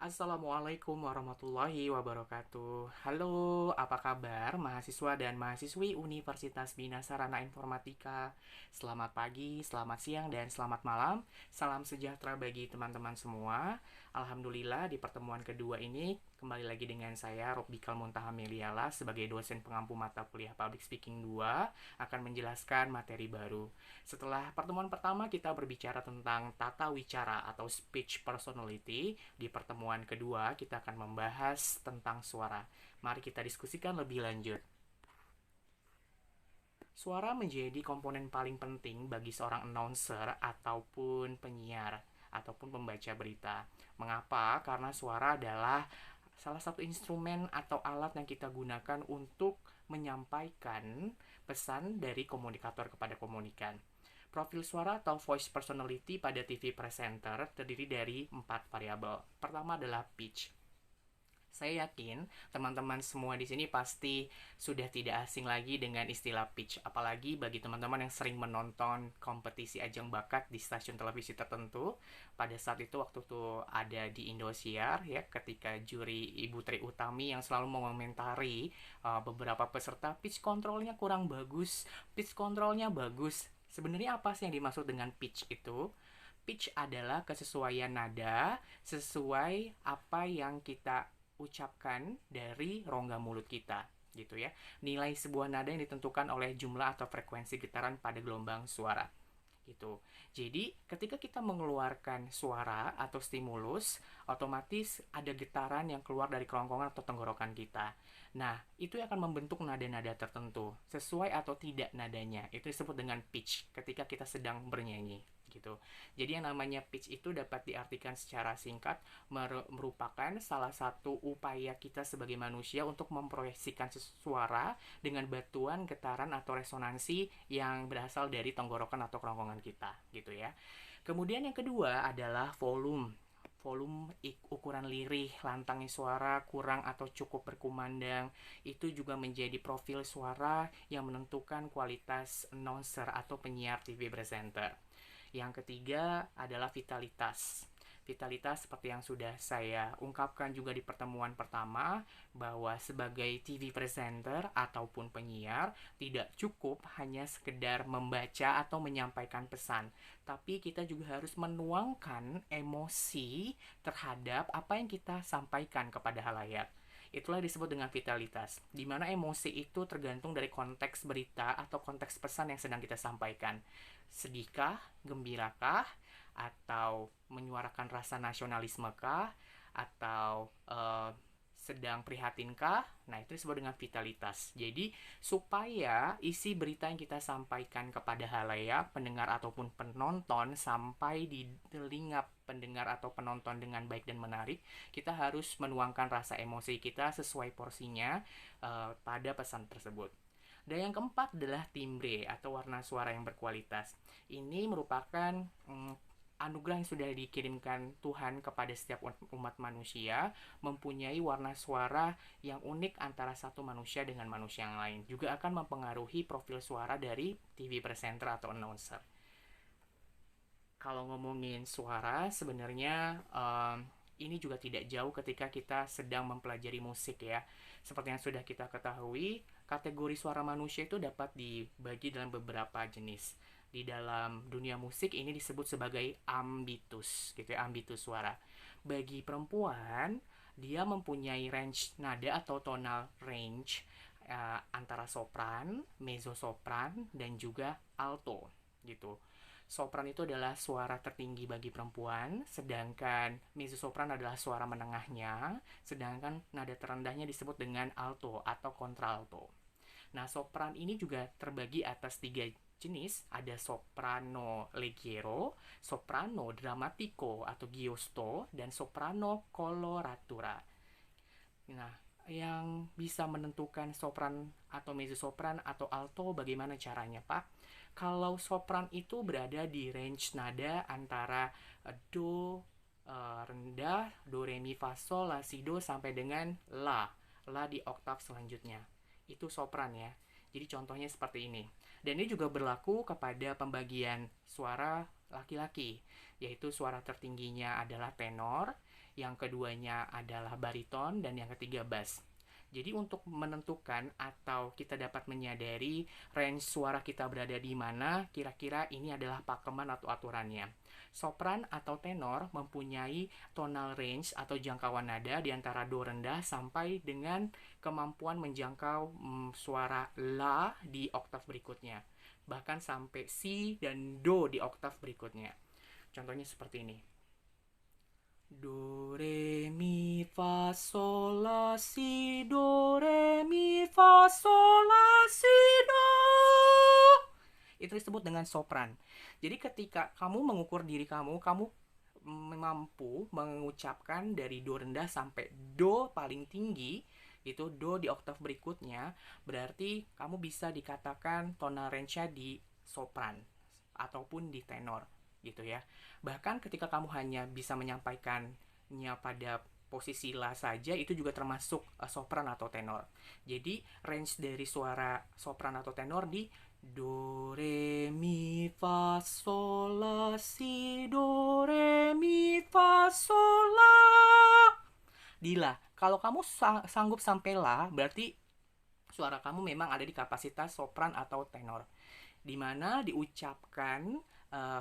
Assalamualaikum warahmatullahi wabarakatuh. Halo, apa kabar mahasiswa dan mahasiswi Universitas Bina Sarana Informatika? Selamat pagi, selamat siang, dan selamat malam. Salam sejahtera bagi teman-teman semua. Alhamdulillah di pertemuan kedua ini kembali lagi dengan saya Robbikal Muntaha Meliala sebagai dosen pengampu mata kuliah Public Speaking 2 akan menjelaskan materi baru. Setelah pertemuan pertama kita berbicara tentang tata wicara atau speech personality, di pertemuan kedua kita akan membahas tentang suara. Mari kita diskusikan lebih lanjut. Suara menjadi komponen paling penting bagi seorang announcer ataupun penyiar ataupun pembaca berita. Mengapa? Karena suara adalah salah satu instrumen atau alat yang kita gunakan untuk menyampaikan pesan dari komunikator kepada komunikan. Profil suara atau voice personality pada TV presenter terdiri dari 4 variabel. Pertama adalah pitch. Saya yakin teman-teman semua di sini pasti sudah tidak asing lagi dengan istilah pitch, apalagi bagi teman-teman yang sering menonton kompetisi ajang bakat di stasiun televisi tertentu. Pada saat itu waktu itu ada di Indosiar ya, ketika juri Ibu Tri Utami yang selalu mengomentari beberapa peserta pitch kontrolnya kurang bagus, pitch kontrolnya bagus. Sebenarnya apa sih yang dimaksud dengan pitch itu? Pitch adalah kesesuaian nada sesuai apa yang kita ucapkan dari rongga mulut kita gitu ya. Nilai sebuah nada yang ditentukan oleh jumlah atau frekuensi getaran pada gelombang suara gitu. Jadi, ketika kita mengeluarkan suara atau stimulus, otomatis ada getaran yang keluar dari kerongkongan atau tenggorokan kita. Nah, itu akan membentuk nada-nada tertentu. Sesuai atau tidak nadanya, itu disebut dengan pitch ketika kita sedang bernyanyi gitu. Jadi yang namanya pitch itu dapat diartikan secara singkat merupakan salah satu upaya kita sebagai manusia untuk memproyeksikan suara dengan batuan getaran atau resonansi yang berasal dari tenggorokan atau kerongkongan kita gitu ya. Kemudian yang kedua adalah volume. Volume ukuran lirih, lantangnya suara kurang atau cukup berkumandang, itu juga menjadi profil suara yang menentukan kualitas announcer atau penyiar TV presenter. Yang ketiga adalah vitalitas. Vitalitas seperti yang sudah saya ungkapkan juga di pertemuan pertama, bahwa sebagai TV presenter ataupun penyiar tidak cukup hanya sekedar membaca atau menyampaikan pesan, tapi kita juga harus menuangkan emosi terhadap apa yang kita sampaikan kepada halayak. Itulah disebut dengan vitalitas, di mana emosi itu tergantung dari konteks berita atau konteks pesan yang sedang kita sampaikan. Sedihkah, gembirakah, atau menyuarakan rasa nasionalisme kah, atau sedang prihatinkah? Nah, itu disebut dengan vitalitas. Jadi, supaya isi berita yang kita sampaikan kepada halayak, pendengar ataupun penonton sampai di telinga pendengar atau penonton dengan baik dan menarik, kita harus menuangkan rasa emosi kita sesuai porsinya pada pesan tersebut. Dan yang keempat adalah timbre atau warna suara yang berkualitas. Ini merupakan anugerah yang sudah dikirimkan Tuhan kepada setiap umat manusia, mempunyai warna suara yang unik antara satu manusia dengan manusia yang lain. Juga akan mempengaruhi profil suara dari TV presenter atau announcer. Kalau ngomongin suara, sebenarnya ini juga tidak jauh ketika kita sedang mempelajari musik ya. Seperti yang sudah kita ketahui, kategori suara manusia itu dapat dibagi dalam beberapa jenis. Di dalam dunia musik ini disebut sebagai ambitus, gitu ya, ambitus suara. Bagi perempuan, dia mempunyai range nada atau tonal range antara sopran, mezzo-sopran, dan juga alto, gitu. Sopran itu adalah suara tertinggi bagi perempuan, sedangkan mezzo-sopran adalah suara menengahnya, sedangkan nada terendahnya disebut dengan alto atau kontralto. Nah, sopran ini juga terbagi atas 3 jenis, ada soprano leggero, soprano drammatico atau giosto, dan soprano coloratura. Nah, yang bisa menentukan sopran atau mezzo-sopran atau alto bagaimana caranya, Pak? Kalau sopran itu berada di range nada antara do rendah, do re mi fa sol la si do sampai dengan la. La di oktav selanjutnya. Itu sopran ya. Jadi contohnya seperti ini. Dan ini juga berlaku kepada pembagian suara laki-laki, yaitu suara tertingginya adalah tenor, yang keduanya adalah bariton, dan yang ketiga bass. Jadi untuk menentukan atau kita dapat menyadari range suara kita berada di mana, kira-kira ini adalah pakeman atau aturannya. Sopran atau tenor mempunyai tonal range atau jangkauan nada di antara do rendah sampai dengan kemampuan menjangkau suara la di oktav berikutnya. Bahkan sampai si dan do di oktav berikutnya. Contohnya seperti ini. Do, re, mi, fa, sol, la, si, do, re, mi, fa, sol, la, si, do. Itu disebut dengan sopran. Jadi ketika kamu mengukur diri kamu mampu mengucapkan dari do rendah sampai do paling tinggi, itu do di oktav berikutnya, berarti kamu bisa dikatakan tonal range-nya di sopran ataupun di tenor gitu ya. Bahkan ketika kamu hanya bisa menyampaikannya pada posisi la saja, itu juga termasuk sopran atau tenor. Jadi range dari suara sopran atau tenor di do, re, mi, fa, sol, la, si, do, re, mi, fa, sol, la. Di la. Kalau kamu sanggup sampai la, berarti suara kamu memang ada di kapasitas sopran atau tenor, di mana diucapkan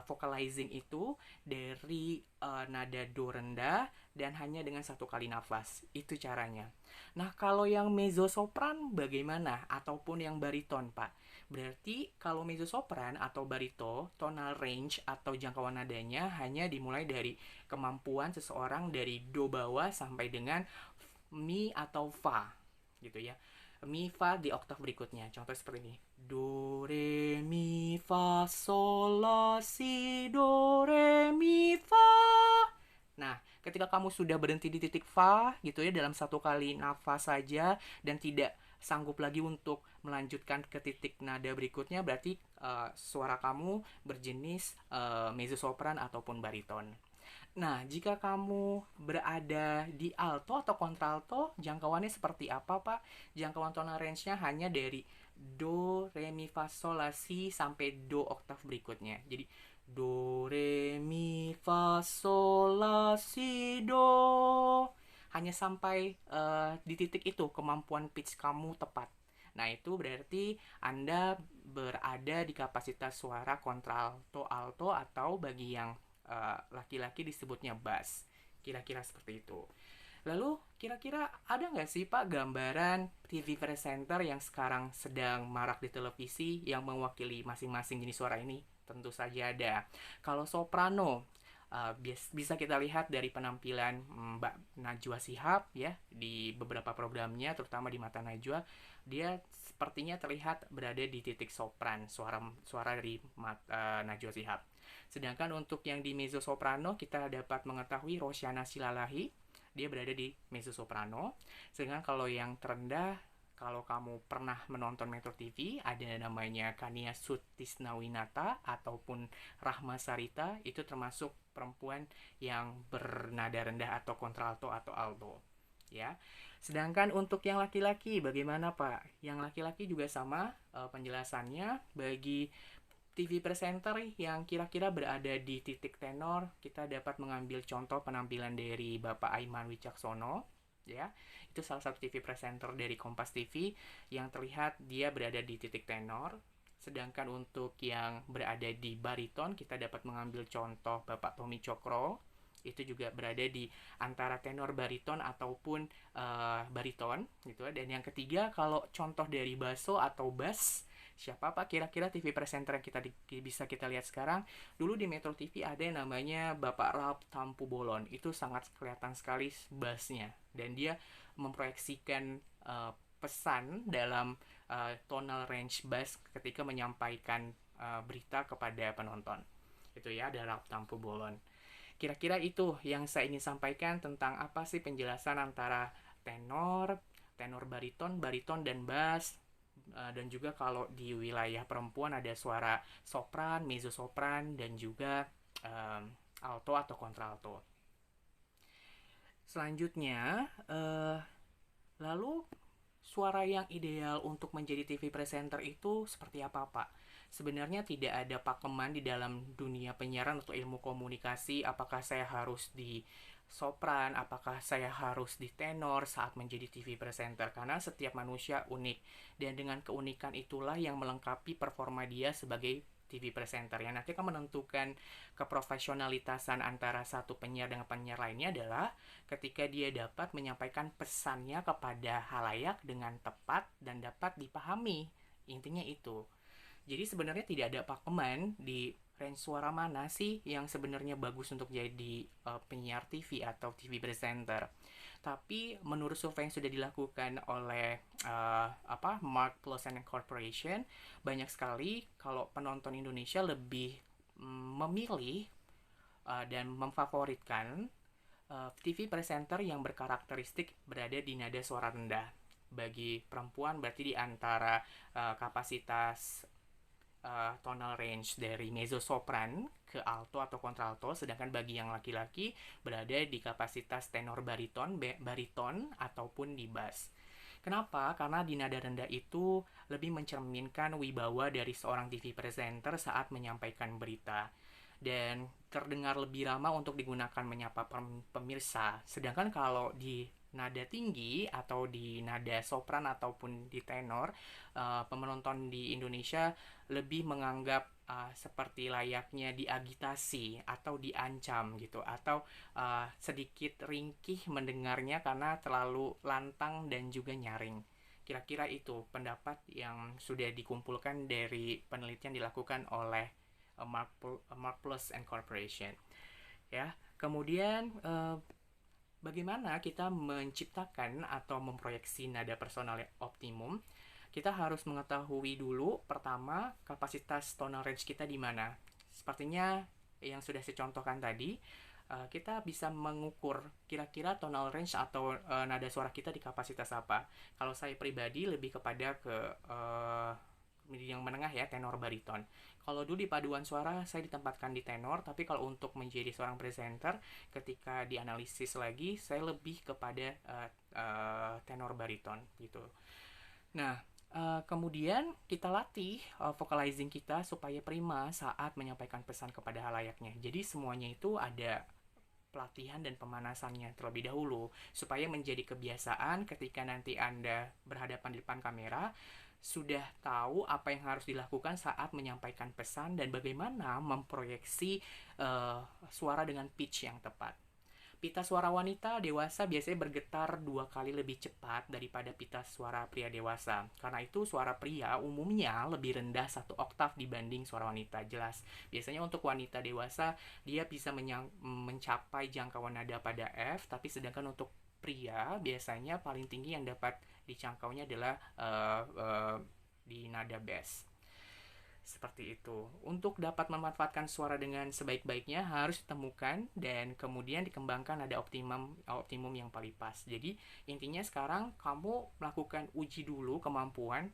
vocalizing itu dari nada do rendah dan hanya dengan satu kali nafas. Itu caranya. Nah, kalau yang mezzo-sopran bagaimana? Ataupun yang bariton, Pak? Berarti kalau mezzo-sopran atau barito, tonal range atau jangkauan nadanya hanya dimulai dari kemampuan seseorang dari do bawah sampai dengan mi atau fa, gitu ya. Mi, fa di oktav berikutnya. Contoh seperti ini. Do, re, mi, fa, sol, la, si, do, re, mi, fa. Nah, ketika kamu sudah berhenti di titik fa, gitu ya, dalam satu kali nafas saja, dan tidak sanggup lagi untuk melanjutkan ke titik nada berikutnya, berarti suara kamu berjenis mezzo-sopran ataupun bariton. Nah, jika kamu berada di alto atau kontralto, jangkauannya seperti apa, Pak? Jangkauan tonal range-nya hanya dari do, re, mi, fa, sol, la, si sampai do oktav berikutnya. Jadi do, re, mi, fa, sol, la, si, do. Hanya sampai di titik itu kemampuan pitch kamu tepat. Nah, itu berarti Anda berada di kapasitas suara kontralto alto, atau bagi yang laki-laki disebutnya bass. Kira-kira seperti itu. Lalu kira-kira ada nggak sih Pak gambaran TV presenter yang sekarang sedang marak di televisi yang mewakili masing-masing jenis suara ini? Tentu saja ada. Kalau soprano, bisa kita lihat dari penampilan Mbak Najwa Shihab ya di beberapa programnya, terutama di Mata Najwa, dia sepertinya terlihat berada di titik sopran, suara dari Najwa Shihab. Sedangkan untuk yang di mezzo soprano kita dapat mengetahui Rosyana Silalahi, dia berada di mezzo soprano. Sedangkan kalau yang terendah, kalau kamu pernah menonton Metro TV, ada namanya Kania Sutisnawinata ataupun Rahma Sarita, itu termasuk perempuan yang bernada rendah atau kontralto atau alto. Ya. Sedangkan untuk yang laki-laki bagaimana Pak? Yang laki-laki juga sama penjelasannya. Bagi TV presenter yang kira-kira berada di titik tenor, kita dapat mengambil contoh penampilan dari Bapak Aiman Wicaksono, ya. Itu salah satu TV presenter dari Kompas TV yang terlihat dia berada di titik tenor. Sedangkan untuk yang berada di bariton, kita dapat mengambil contoh Bapak Tommy Cokro, itu juga berada di antara tenor bariton ataupun bariton gitu. Dan yang ketiga, kalau contoh dari basso atau bass, siapa Pak kira-kira TV presenter yang bisa kita lihat sekarang? Dulu di Metro TV ada yang namanya Bapak Ralph Tampu Bolon. Itu sangat kelihatan sekali bassnya, dan dia memproyeksikan pesan dalam tonal range bass ketika menyampaikan berita kepada penonton. Itu ya, ada Ralph Tampu Bolon. Kira-kira itu yang saya ingin sampaikan tentang apa sih penjelasan antara tenor, tenor bariton, bariton dan bass. Dan juga kalau di wilayah perempuan ada suara sopran, mezzo sopran, dan juga alto atau kontralto. Selanjutnya, lalu suara yang ideal untuk menjadi TV presenter itu seperti apa Pak? Sebenarnya tidak ada pakeman di dalam dunia penyiaran atau ilmu komunikasi, apakah saya harus di sopran, apakah saya harus di tenor saat menjadi TV presenter, karena setiap manusia unik dan dengan keunikan itulah yang melengkapi performa dia sebagai TV presenter. Yang nanti akan menentukan keprofesionalitasan antara satu penyiar dengan penyiar lainnya adalah ketika dia dapat menyampaikan pesannya kepada halayak dengan tepat dan dapat dipahami. Intinya itu. Jadi sebenarnya tidak ada pakeman di range suara mana sih yang sebenarnya bagus untuk jadi penyiar TV atau TV presenter. Tapi menurut survei yang sudah dilakukan oleh Mark Plus and Corporation, banyak sekali kalau penonton Indonesia lebih memilih dan memfavoritkan TV presenter yang berkarakteristik berada di nada suara rendah. Bagi perempuan berarti di antara kapasitas tonal range dari mezzo sopran ke alto atau kontralto, sedangkan bagi yang laki-laki berada di kapasitas tenor bariton ataupun di bass. Kenapa? Karena di nada rendah itu lebih mencerminkan wibawa dari seorang TV presenter saat menyampaikan berita dan terdengar lebih ramah untuk digunakan menyapa pemirsa. Sedangkan kalau di nada tinggi atau di nada sopran ataupun di tenor, penonton di Indonesia lebih menganggap seperti layaknya diagitasi atau diancam gitu, atau sedikit ringkih mendengarnya karena terlalu lantang dan juga nyaring. Kira-kira itu pendapat yang sudah dikumpulkan dari penelitian dilakukan oleh Mark Plus and Corporation. Ya, kemudian bagaimana kita menciptakan atau memproyeksi nada personal optimum? Kita harus mengetahui dulu pertama kapasitas tonal range kita di mana. Sepertinya yang sudah saya contohkan tadi, kita bisa mengukur kira-kira tonal range atau nada suara kita di kapasitas apa. Kalau saya pribadi lebih kepada ke yang menengah ya, tenor bariton. Kalau dulu di paduan suara saya ditempatkan di tenor, tapi kalau untuk menjadi seorang presenter ketika dianalisis lagi saya lebih kepada tenor bariton gitu. Nah, kemudian kita latih vocalizing kita supaya prima saat menyampaikan pesan kepada halayaknya. Jadi semuanya itu ada pelatihan dan pemanasannya terlebih dahulu supaya menjadi kebiasaan ketika nanti Anda berhadapan di depan kamera, sudah tahu apa yang harus dilakukan saat menyampaikan pesan dan bagaimana memproyeksi suara dengan pitch yang tepat. Pita suara wanita dewasa biasanya bergetar 2 kali lebih cepat daripada pita suara pria dewasa. Karena itu suara pria umumnya lebih rendah 1 oktav dibanding suara wanita. Jelas, biasanya untuk wanita dewasa dia bisa mencapai jangkauan nada pada F, tapi sedangkan untuk pria biasanya paling tinggi yang dapat dijangkaunya adalah di nada bass. Seperti itu. Untuk dapat memanfaatkan suara dengan sebaik-baiknya harus ditemukan dan kemudian dikembangkan nada optimum yang paling pas. Jadi intinya sekarang kamu melakukan uji dulu kemampuan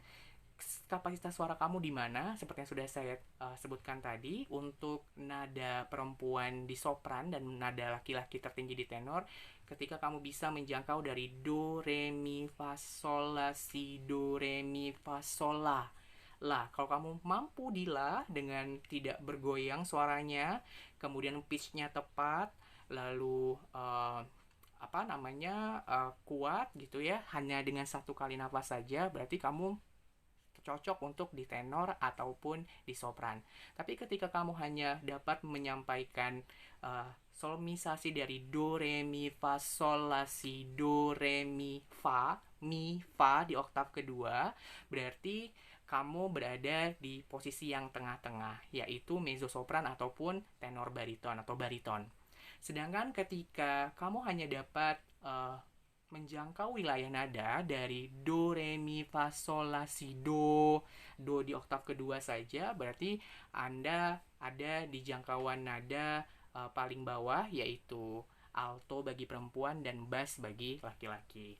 kapasitas suara kamu di mana, seperti yang sudah saya sebutkan tadi. Untuk nada perempuan di sopran dan nada laki-laki tertinggi di tenor, ketika kamu bisa menjangkau dari do, re, mi, fa, sol, la, si, do, re, mi, fa, sol, la. Lah, kalau kamu mampu di la dengan tidak bergoyang suaranya, kemudian pitch-nya tepat, lalu kuat gitu ya, hanya dengan 1 kali nafas saja, berarti kamu cocok untuk di tenor ataupun di sopran. Tapi ketika kamu hanya dapat menyampaikan solmisasi dari do, re, mi, fa, sol, la, si, do, re, mi, fa di oktav kedua, berarti kamu berada di posisi yang tengah-tengah, yaitu mezzo sopran ataupun tenor bariton atau bariton. Sedangkan ketika kamu hanya dapat menjangkau wilayah nada dari do, re, mi, fa, sol, la, si, do di oktav kedua saja, berarti Anda ada di jangkauan nada paling bawah, yaitu alto bagi perempuan dan bass bagi laki-laki.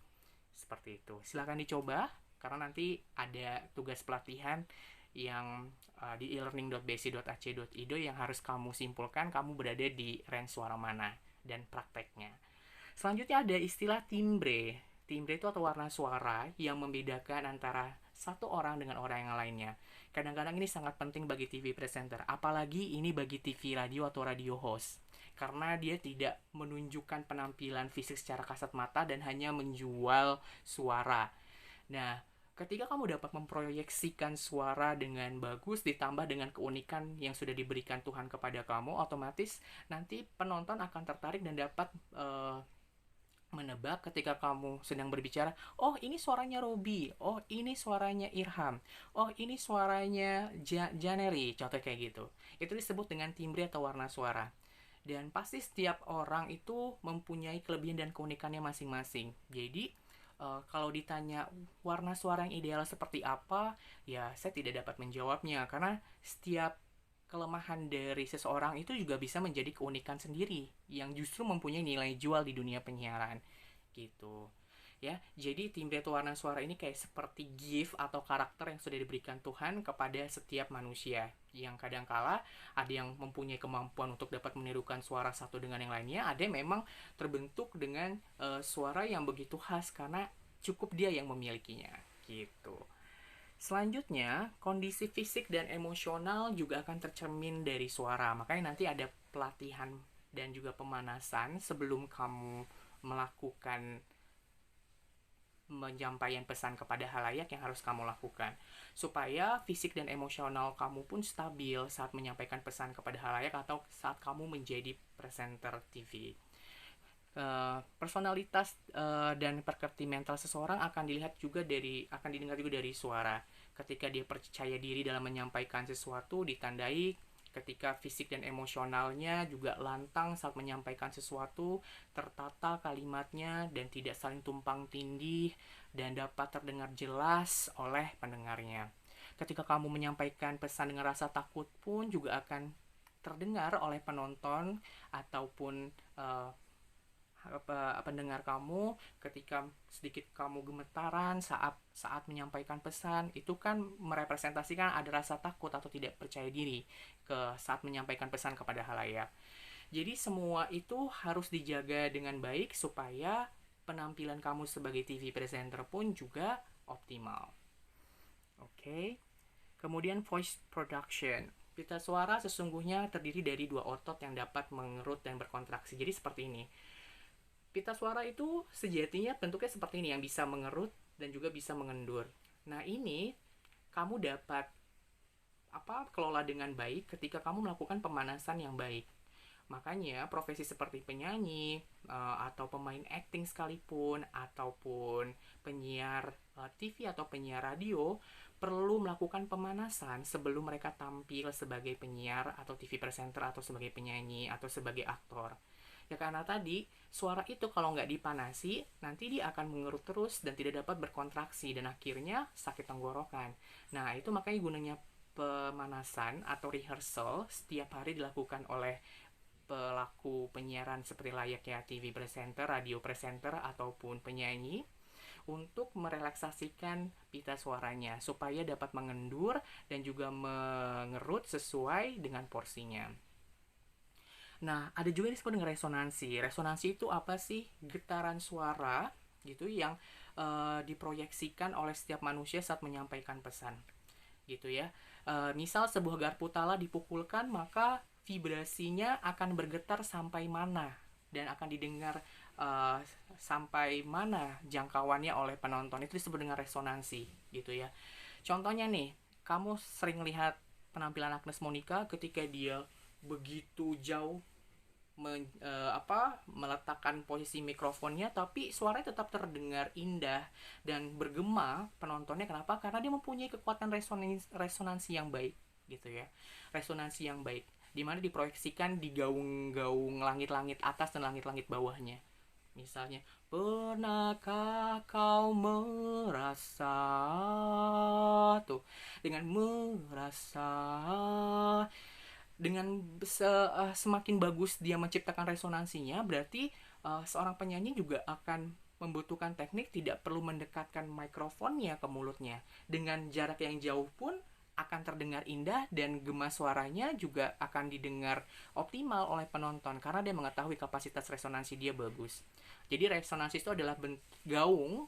Seperti itu. Silakan dicoba, karena nanti ada tugas pelatihan yang di elearning.bc.ac.id yang harus kamu simpulkan kamu berada di range suara mana dan prakteknya. Selanjutnya ada istilah timbre. Timbre itu atau warna suara yang membedakan antara satu orang dengan orang yang lainnya. Kadang-kadang ini sangat penting bagi TV presenter, apalagi ini bagi TV radio atau radio host. Karena dia tidak menunjukkan penampilan fisik secara kasat mata dan hanya menjual suara. Nah, ketika kamu dapat memproyeksikan suara dengan bagus ditambah dengan keunikan yang sudah diberikan Tuhan kepada kamu, otomatis nanti penonton akan tertarik dan dapat menebak ketika kamu sedang berbicara, oh ini suaranya Robi, oh ini suaranya Irham, oh ini suaranya Janeri, contoh kayak gitu. Itu disebut dengan timbre atau warna suara. Dan pasti setiap orang itu mempunyai kelebihan dan keunikannya masing-masing. Jadi kalau ditanya warna suara yang ideal seperti apa, ya saya tidak dapat menjawabnya karena setiap kelemahan dari seseorang itu juga bisa menjadi keunikan sendiri yang justru mempunyai nilai jual di dunia penyiaran gitu ya. Jadi timbre atau warna suara ini kayak seperti gift atau karakter yang sudah diberikan Tuhan kepada setiap manusia, yang kadangkala ada yang mempunyai kemampuan untuk dapat menirukan suara satu dengan yang lainnya, ada yang memang terbentuk dengan suara yang begitu khas karena cukup dia yang memilikinya gitu. Selanjutnya, kondisi fisik dan emosional juga akan tercermin dari suara. Makanya nanti ada pelatihan dan juga pemanasan sebelum kamu melakukan menyampaikan pesan kepada halayak yang harus kamu lakukan. Supaya fisik dan emosional kamu pun stabil saat menyampaikan pesan kepada halayak atau saat kamu menjadi presenter TV. Personalitas dan perkerti mental seseorang akan didengar juga dari suara. Ketika dia percaya diri dalam menyampaikan sesuatu, ditandai ketika fisik dan emosionalnya juga lantang saat menyampaikan sesuatu, tertata kalimatnya dan tidak saling tumpang tindih dan dapat terdengar jelas oleh pendengarnya. Ketika kamu menyampaikan pesan dengan rasa takut pun juga akan terdengar oleh penonton ataupun pendengar kamu. Ketika sedikit kamu gemetaran saat menyampaikan pesan, itu kan merepresentasikan ada rasa takut atau tidak percaya diri saat menyampaikan pesan kepada halayak. Jadi semua itu harus dijaga dengan baik supaya penampilan kamu sebagai TV presenter pun juga optimal. Oke. Kemudian voice production. Pita suara sesungguhnya terdiri dari dua otot yang dapat mengerut dan berkontraksi. Jadi seperti ini. Pita suara itu sejatinya bentuknya seperti ini, yang bisa mengerut dan juga bisa mengendur. Nah, ini kamu dapat kelola dengan baik ketika kamu melakukan pemanasan yang baik. Makanya profesi seperti penyanyi atau pemain acting sekalipun ataupun penyiar TV atau penyiar radio perlu melakukan pemanasan sebelum mereka tampil sebagai penyiar atau TV presenter atau sebagai penyanyi atau sebagai aktor. Ya karena tadi suara itu kalau nggak dipanasi nanti dia akan mengerut terus dan tidak dapat berkontraksi dan akhirnya sakit tenggorokan. Nah itu makanya gunanya pemanasan atau rehearsal setiap hari dilakukan oleh pelaku penyiaran seperti layaknya TV presenter, radio presenter ataupun penyanyi untuk merelaksasikan pita suaranya supaya dapat mengendur dan juga mengerut sesuai dengan porsinya. Nah, ada juga yang disebut dengan resonansi. Resonansi itu apa sih? Getaran suara gitu yang diproyeksikan oleh setiap manusia saat menyampaikan pesan. Gitu ya. Misal sebuah garpu tala dipukulkan, maka vibrasinya akan bergetar sampai mana dan akan didengar sampai mana jangkauannya oleh penonton. Itu disebut dengan resonansi gitu ya. Contohnya nih, kamu sering lihat penampilan Agnes Monica ketika dia begitu jauh meletakkan posisi mikrofonnya, tapi suaranya tetap terdengar indah dan bergema penontonnya. Kenapa? Karena dia mempunyai kekuatan resonansi yang baik gitu ya. Resonansi yang baik dimana diproyeksikan di gaung-gaung langit-langit atas dan langit-langit bawahnya. Misalnya, pernahkah kau merasa tuh, dengan merasa, dengan semakin bagus dia menciptakan resonansinya, berarti seorang penyanyi juga akan membutuhkan teknik tidak perlu mendekatkan mikrofonnya ke mulutnya. Dengan jarak yang jauh pun akan terdengar indah dan gema suaranya juga akan didengar optimal oleh penonton karena dia mengetahui kapasitas resonansi dia bagus. Jadi resonansi itu adalah gaung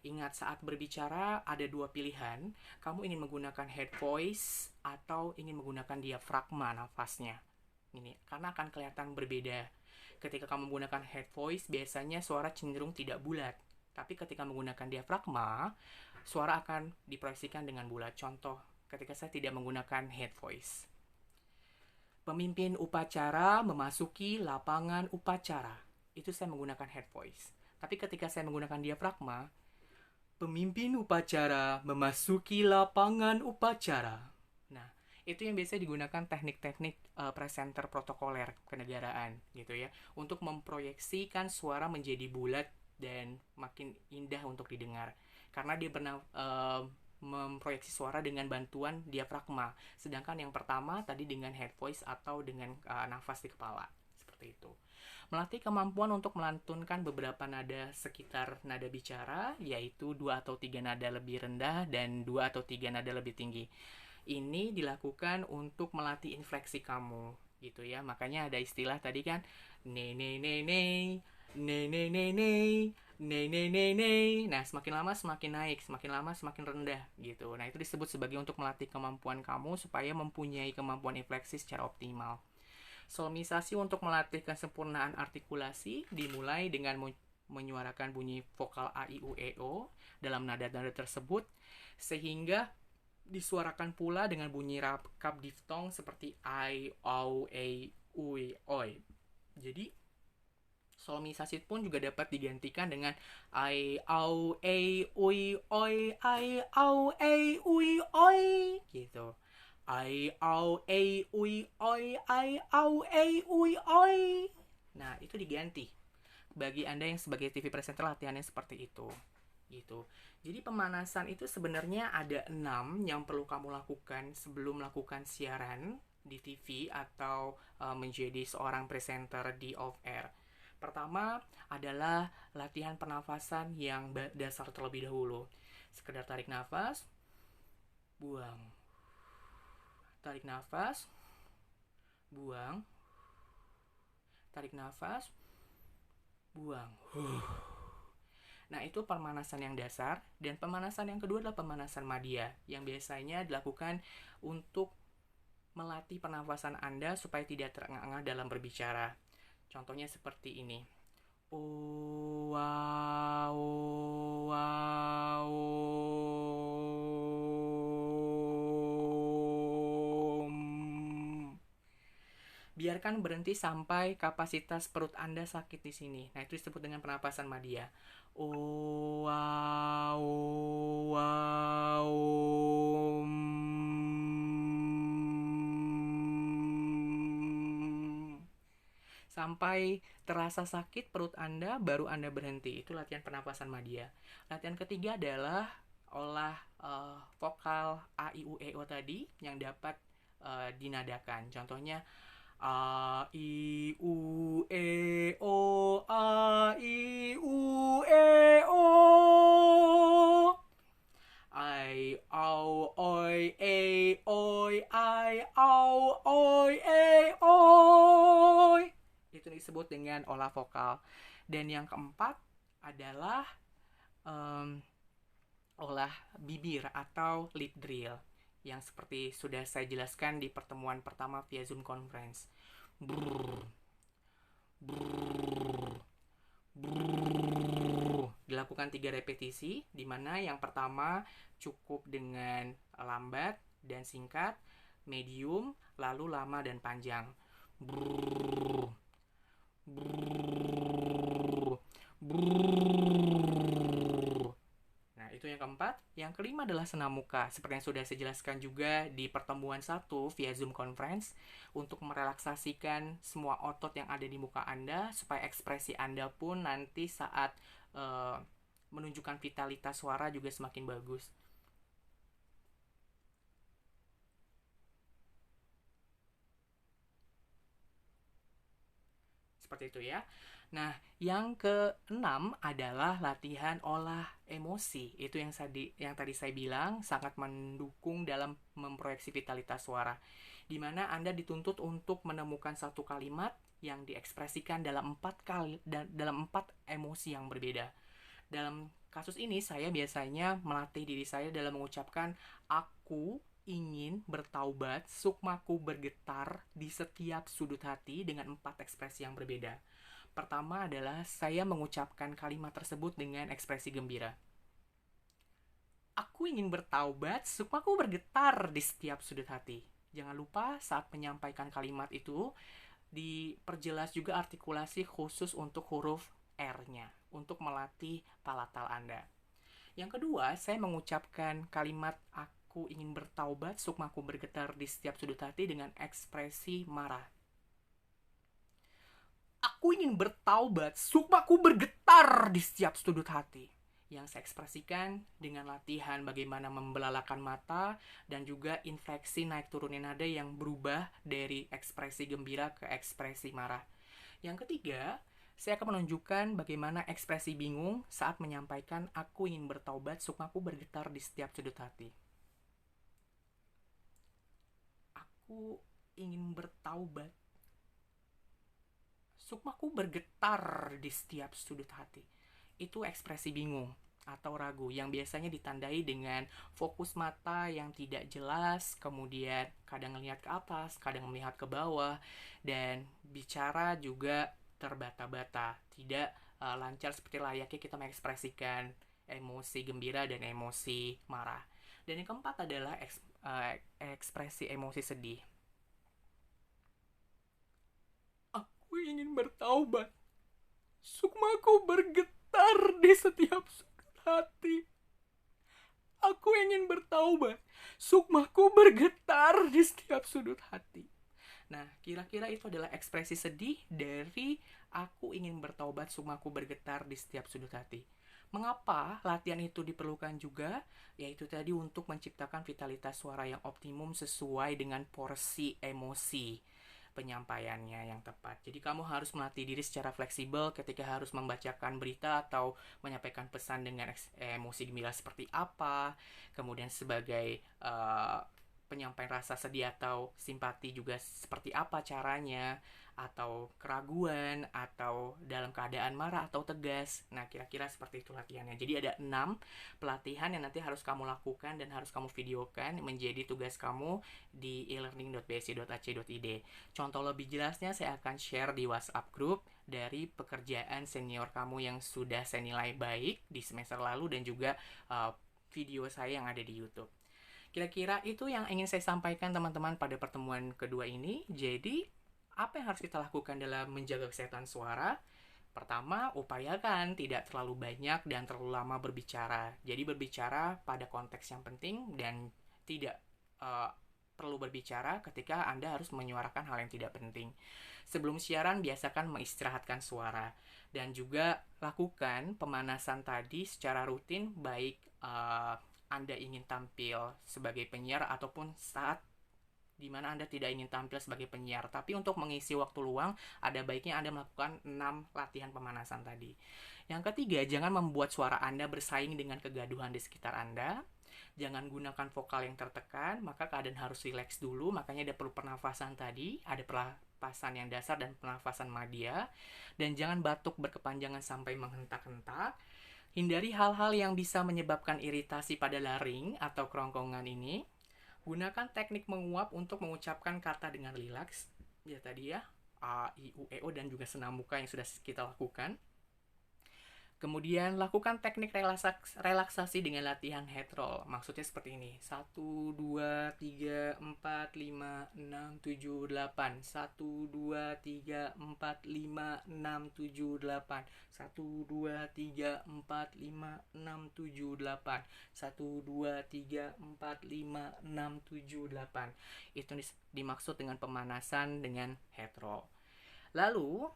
Ingat, saat berbicara ada dua pilihan. Kamu ingin menggunakan head voice atau ingin menggunakan diafragma nafasnya. Ini karena akan kelihatan berbeda. Ketika kamu menggunakan head voice, biasanya suara cenderung tidak bulat. Tapi ketika menggunakan diafragma, suara akan diproyeksikan dengan bulat. Contoh, ketika saya tidak menggunakan head voice. Pemimpin upacara memasuki lapangan upacara. Itu saya menggunakan head voice. Tapi ketika saya menggunakan diafragma, pemimpin upacara memasuki lapangan upacara. Nah, itu yang biasa digunakan teknik-teknik presenter protokoler kenegaraan gitu ya, untuk memproyeksikan suara menjadi bulat dan makin indah untuk didengar. Karena dia memproyeksi suara dengan bantuan diafragma. Sedangkan yang pertama tadi dengan head voice atau dengan nafas di kepala. Seperti itu. Melatih kemampuan untuk melantunkan beberapa nada sekitar nada bicara, yaitu 2 atau 3 nada lebih rendah dan 2 atau 3 nada lebih tinggi. Ini dilakukan untuk melatih infleksi kamu, gitu ya. Makanya ada istilah tadi kan, ne ne ne ne, ne ne ne ne, ne ne ne ne. Nah, semakin lama semakin naik, semakin lama semakin rendah, gitu. Nah, itu disebut sebagai untuk melatih kemampuan kamu supaya mempunyai kemampuan infleksi secara optimal. Solmisasi untuk melatih kesempurnaan artikulasi dimulai dengan menyuarakan bunyi vokal A, I, U, E, O dalam nada-nada tersebut, sehingga disuarakan pula dengan bunyi rakap diftong seperti I, O, E, U, E, Oi. Jadi, solmisasi pun juga dapat digantikan dengan I, O, E, U, Oi, I, O, E, U, Oi, gitu. I, O, A, ui, oi, I, O, A, ui, oi. Nah, itu diganti. Bagi Anda yang sebagai TV presenter, latihannya seperti itu. Gitu. Jadi pemanasan itu sebenarnya ada 6 yang perlu kamu lakukan sebelum melakukan siaran di TV atau menjadi seorang presenter di off-air. Pertama adalah latihan pernafasan yang dasar terlebih dahulu. Sekedar tarik nafas, buang. Tarik nafas, buang. Tarik nafas, buang. Nah, itu pemanasan yang dasar. Dan pemanasan yang kedua adalah pemanasan madya, yang biasanya dilakukan untuk melatih pernafasan Anda supaya tidak terengah-engah dalam berbicara. Contohnya seperti ini. Wow, wow. Biarkan berhenti sampai kapasitas perut Anda sakit di sini. Nah, itu disebut dengan pernapasan madya. Oh, wow, wow. Sampai terasa sakit perut Anda, baru Anda berhenti. Itu latihan pernapasan madya. Latihan ketiga adalah olah vokal A, I, U, E, O tadi yang dapat dinadakan. Contohnya, A, I, U, E, O, A, I, U, E, O. I, O, oi, E, oi, I, O, oi, E, oi. Itu disebut dengan olah vokal. Dan yang keempat adalah olah bibir atau lip drill, yang seperti sudah saya jelaskan di pertemuan pertama via Zoom conference. Brrr, brrr, brrr. Dilakukan 3 repetisi, di mana yang pertama cukup dengan lambat dan singkat, medium, lalu lama dan panjang. Brrr, brrr, brrr. Nah, itu yang keempat. Yang kelima adalah senam muka. Seperti yang sudah saya jelaskan juga di pertemuan 1 via Zoom conference, untuk merelaksasikan semua otot yang ada di muka Anda, supaya ekspresi Anda pun nanti saat menunjukkan vitalitas suara juga semakin bagus. Seperti itu ya. Nah, yang keenam adalah latihan olah emosi. Itu yang tadi saya bilang sangat mendukung dalam memproyeksi vitalitas suara, di mana Anda dituntut untuk menemukan satu kalimat yang diekspresikan dalam 4 emosi yang berbeda. Dalam kasus ini saya biasanya melatih diri saya dalam mengucapkan aku ingin bertaubat, sukmaku bergetar di setiap sudut hati dengan 4 ekspresi yang berbeda. Pertama adalah saya mengucapkan kalimat tersebut dengan ekspresi gembira. Aku ingin bertaubat, sukmaku bergetar di setiap sudut hati. Jangan lupa saat menyampaikan kalimat itu, diperjelas juga artikulasi khusus untuk huruf R-nya, untuk melatih palatal Anda. Yang kedua, saya mengucapkan kalimat aku ingin bertaubat, sukmaku bergetar di setiap sudut hati dengan ekspresi marah. Aku ingin bertaubat, sukmaku bergetar di setiap sudut hati. Yang saya ekspresikan dengan latihan bagaimana membelalakan mata dan juga infleksi naik turunin nada yang berubah dari ekspresi gembira ke ekspresi marah. Yang ketiga, saya akan menunjukkan bagaimana ekspresi bingung saat menyampaikan aku ingin bertaubat, sukmaku bergetar di setiap sudut hati. Aku ingin bertaubat, sukmaku bergetar di setiap sudut hati. Itu ekspresi bingung atau ragu yang biasanya ditandai dengan fokus mata yang tidak jelas, kemudian kadang melihat ke atas, kadang melihat ke bawah, dan bicara juga terbata-bata, tidak lancar seperti layaknya kita mengekspresikan emosi gembira dan emosi marah. Dan yang keempat adalah ekspresi emosi sedih. Aku ingin bertaubat, sukmaku bergetar di setiap sudut hati. Aku ingin bertaubat, sukmaku bergetar di setiap sudut hati. Nah, kira-kira itu adalah ekspresi sedih dari aku ingin bertaubat, sukmaku bergetar di setiap sudut hati. Mengapa latihan itu diperlukan juga? Yaitu tadi untuk menciptakan vitalitas suara yang optimum sesuai dengan porsi emosi penyampaiannya yang tepat. Jadi kamu harus melatih diri secara fleksibel ketika harus membacakan berita atau menyampaikan pesan dengan emosi gembira seperti apa. Kemudian sebagai penyampaian rasa sedih atau simpati juga seperti apa caranya, atau keraguan, atau dalam keadaan marah atau tegas. Nah, kira-kira seperti itu latihannya. Jadi ada 6 pelatihan yang nanti harus kamu lakukan dan harus kamu videokan menjadi tugas kamu di elearning.bsi.ac.id. Contoh lebih jelasnya saya akan share di WhatsApp group dari pekerjaan senior kamu yang sudah saya nilai baik di semester lalu dan juga video saya yang ada di YouTube. Kira-kira itu yang ingin saya sampaikan teman-teman pada pertemuan kedua ini. Jadi, apa yang harus kita lakukan dalam menjaga kesehatan suara? Pertama, upayakan tidak terlalu banyak dan terlalu lama berbicara. Jadi berbicara pada konteks yang penting dan tidak perlu berbicara ketika Anda harus menyuarakan hal yang tidak penting. Sebelum siaran, biasakan mengistirahatkan suara. Dan juga lakukan pemanasan tadi secara rutin, baik Anda ingin tampil sebagai penyiar ataupun saat di mana Anda tidak ingin tampil sebagai penyiar. Tapi untuk mengisi waktu luang, ada baiknya Anda melakukan 6 latihan pemanasan tadi. Yang ketiga, jangan membuat suara Anda bersaing dengan kegaduhan di sekitar Anda. Jangan gunakan vokal yang tertekan, maka keadaan harus rileks dulu. Makanya ada perlu pernafasan tadi, ada pernafasan yang dasar dan pernafasan madya. Dan jangan batuk berkepanjangan sampai menghentak-hentak. Hindari hal-hal yang bisa menyebabkan iritasi pada laring atau kerongkongan ini. Gunakan teknik menguap untuk mengucapkan kata dengan rileks. Ya tadi ya, A, I, U, E, O dan juga senam muka yang sudah kita lakukan. Kemudian lakukan teknik relaksasi dengan latihan head roll. Maksudnya seperti ini. 1, 2, 3, 4, 5, 6, 7, 8. 1, 2, 3, 4, 5, 6, 7, 8. 1, 2, 3, 4, 5, 6, 7, 8. 1, 2, 3, 4, 5, 6, 7, 8. Itu dimaksud dengan pemanasan dengan head roll. Lalu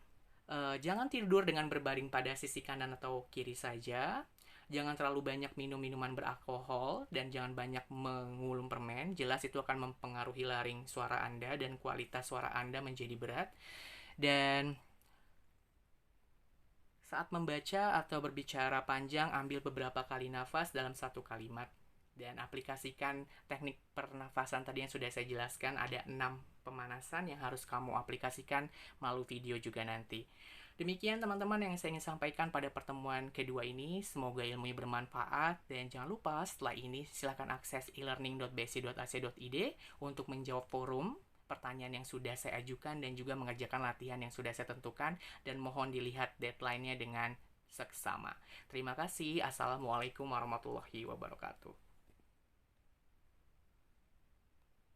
jangan tidur dengan berbaring pada sisi kanan atau kiri saja. Jangan terlalu banyak minum minuman beralkohol dan jangan banyak mengulum permen. Jelas itu akan mempengaruhi laring suara Anda dan kualitas suara Anda menjadi berat. Dan saat membaca atau berbicara panjang, ambil beberapa kali nafas dalam satu kalimat. Dan aplikasikan teknik pernafasan tadi yang sudah saya jelaskan. Ada 6 pemanasan yang harus kamu aplikasikan melalui video juga nanti. Demikian teman-teman yang saya ingin sampaikan pada pertemuan kedua ini. Semoga ilmunya bermanfaat dan jangan lupa setelah ini silakan akses elearning.bsi.ac.id untuk menjawab forum pertanyaan yang sudah saya ajukan dan juga mengerjakan latihan yang sudah saya tentukan, dan mohon dilihat deadline-nya dengan seksama. Terima kasih. Assalamualaikum warahmatullahi wabarakatuh.